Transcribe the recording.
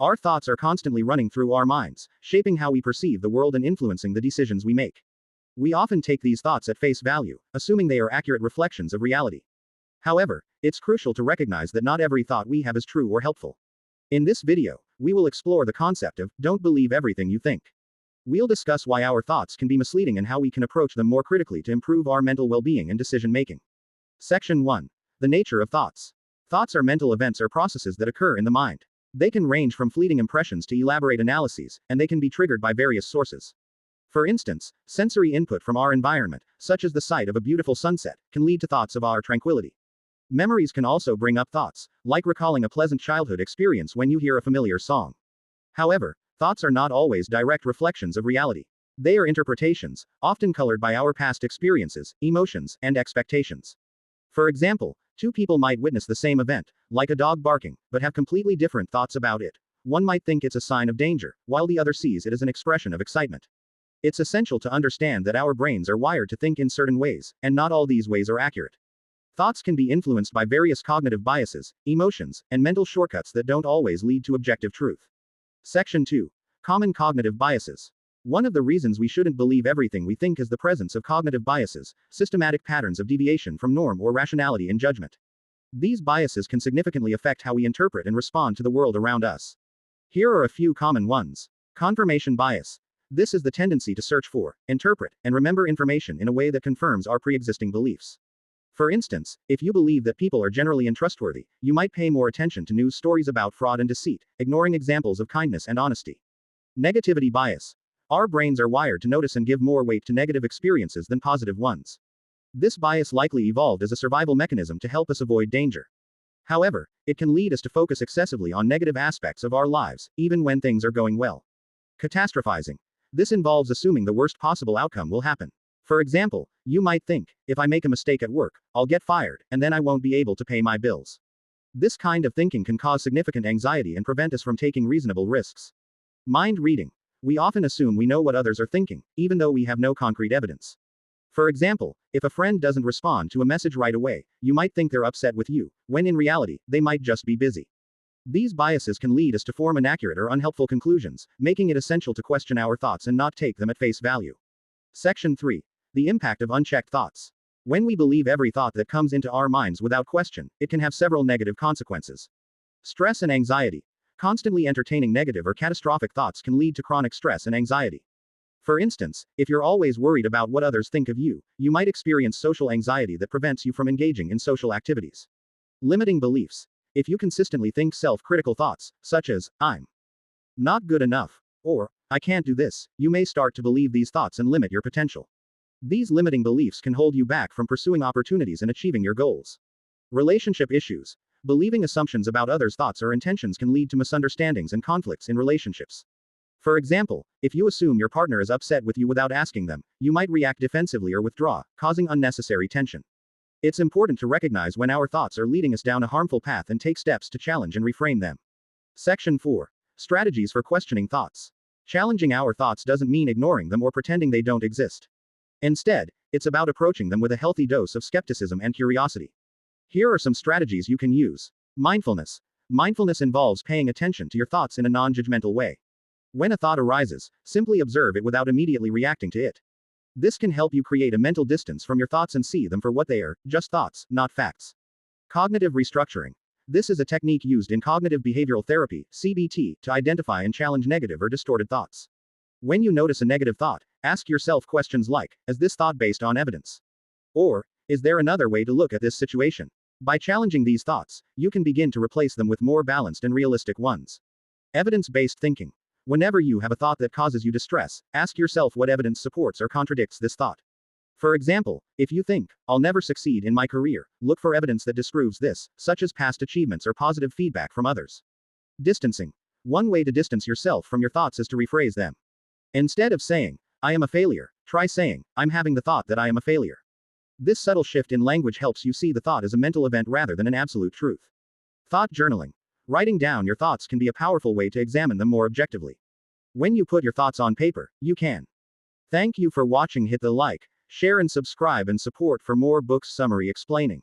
Our thoughts are constantly running through our minds, shaping how we perceive the world and influencing the decisions we make. We often take these thoughts at face value, assuming they are accurate reflections of reality. However, it's crucial to recognize that not every thought we have is true or helpful. In this video, we will explore the concept of don't believe everything you think. We'll discuss why our thoughts can be misleading and how we can approach them more critically to improve our mental well-being and decision-making. Section 1. The nature of thoughts. Thoughts are mental events or processes that occur in the mind. They can range from fleeting impressions to elaborate analyses, and they can be triggered by various sources. For instance, sensory input from our environment, such as the sight of a beautiful sunset, can lead to thoughts of our tranquility. Memories can also bring up thoughts, like recalling a pleasant childhood experience when you hear a familiar song. However, thoughts are not always direct reflections of reality. They are interpretations, often colored by our past experiences, emotions, and expectations. For example, two people might witness the same event, like a dog barking, but have completely different thoughts about it. One might think it's a sign of danger, while the other sees it as an expression of excitement. It's essential to understand that our brains are wired to think in certain ways, and not all these ways are accurate. Thoughts can be influenced by various cognitive biases, emotions, and mental shortcuts that don't always lead to objective truth. Section 2. Common cognitive biases. One of the reasons we shouldn't believe everything we think is the presence of cognitive biases, systematic patterns of deviation from norm or rationality in judgment. These biases can significantly affect how we interpret and respond to the world around us. Here are a few common ones. Confirmation bias. This is the tendency to search for, interpret, and remember information in a way that confirms our pre-existing beliefs. For instance, if you believe that people are generally untrustworthy, you might pay more attention to news stories about fraud and deceit, ignoring examples of kindness and honesty. Negativity bias. Our brains are wired to notice and give more weight to negative experiences than positive ones. This bias likely evolved as a survival mechanism to help us avoid danger. However, it can lead us to focus excessively on negative aspects of our lives, even when things are going well. Catastrophizing. This involves assuming the worst possible outcome will happen. For example, you might think, if I make a mistake at work, I'll get fired, and then I won't be able to pay my bills. This kind of thinking can cause significant anxiety and prevent us from taking reasonable risks. Mind reading. We often assume we know what others are thinking, even though we have no concrete evidence. For example, if a friend doesn't respond to a message right away, you might think they're upset with you, when in reality, they might just be busy. These biases can lead us to form inaccurate or unhelpful conclusions, making it essential to question our thoughts and not take them at face value. Section 3. The impact of unchecked thoughts. When we believe every thought that comes into our minds without question, it can have several negative consequences. Stress and anxiety. Constantly entertaining negative or catastrophic thoughts can lead to chronic stress and anxiety. For instance, if you're always worried about what others think of you, you might experience social anxiety that prevents you from engaging in social activities. Limiting beliefs. If you consistently think self-critical thoughts, such as, I'm not good enough, or, I can't do this, you may start to believe these thoughts and limit your potential. These limiting beliefs can hold you back from pursuing opportunities and achieving your goals. Relationship issues. Believing assumptions about others' thoughts or intentions can lead to misunderstandings and conflicts in relationships. For example, if you assume your partner is upset with you without asking them, you might react defensively or withdraw, causing unnecessary tension. It's important to recognize when our thoughts are leading us down a harmful path and take steps to challenge and reframe them. Section 4. Strategies for questioning thoughts. Challenging our thoughts doesn't mean ignoring them or pretending they don't exist. Instead, it's about approaching them with a healthy dose of skepticism and curiosity. Here are some strategies you can use. Mindfulness. Mindfulness involves paying attention to your thoughts in a non-judgmental way. When a thought arises, simply observe it without immediately reacting to it. This can help you create a mental distance from your thoughts and see them for what they are, just thoughts, not facts. Cognitive restructuring. This is a technique used in cognitive behavioral therapy, CBT, to identify and challenge negative or distorted thoughts. When you notice a negative thought, ask yourself questions like, is this thought based on evidence? Or, is there another way to look at this situation? By challenging these thoughts, you can begin to replace them with more balanced and realistic ones. Evidence-based thinking. Whenever you have a thought that causes you distress, ask yourself what evidence supports or contradicts this thought. For example, if you think, I'll never succeed in my career, look for evidence that disproves this, such as past achievements or positive feedback from others. Distancing. One way to distance yourself from your thoughts is to rephrase them. Instead of saying, I am a failure, try saying, I'm having the thought that I am a failure. This subtle shift in language helps you see the thought as a mental event rather than an absolute truth. Thought journaling. Writing down your thoughts can be a powerful way to examine them more objectively. When you put your thoughts on paper, you can. Thank you for watching. Hit the like, share and subscribe and support for more books summary explaining.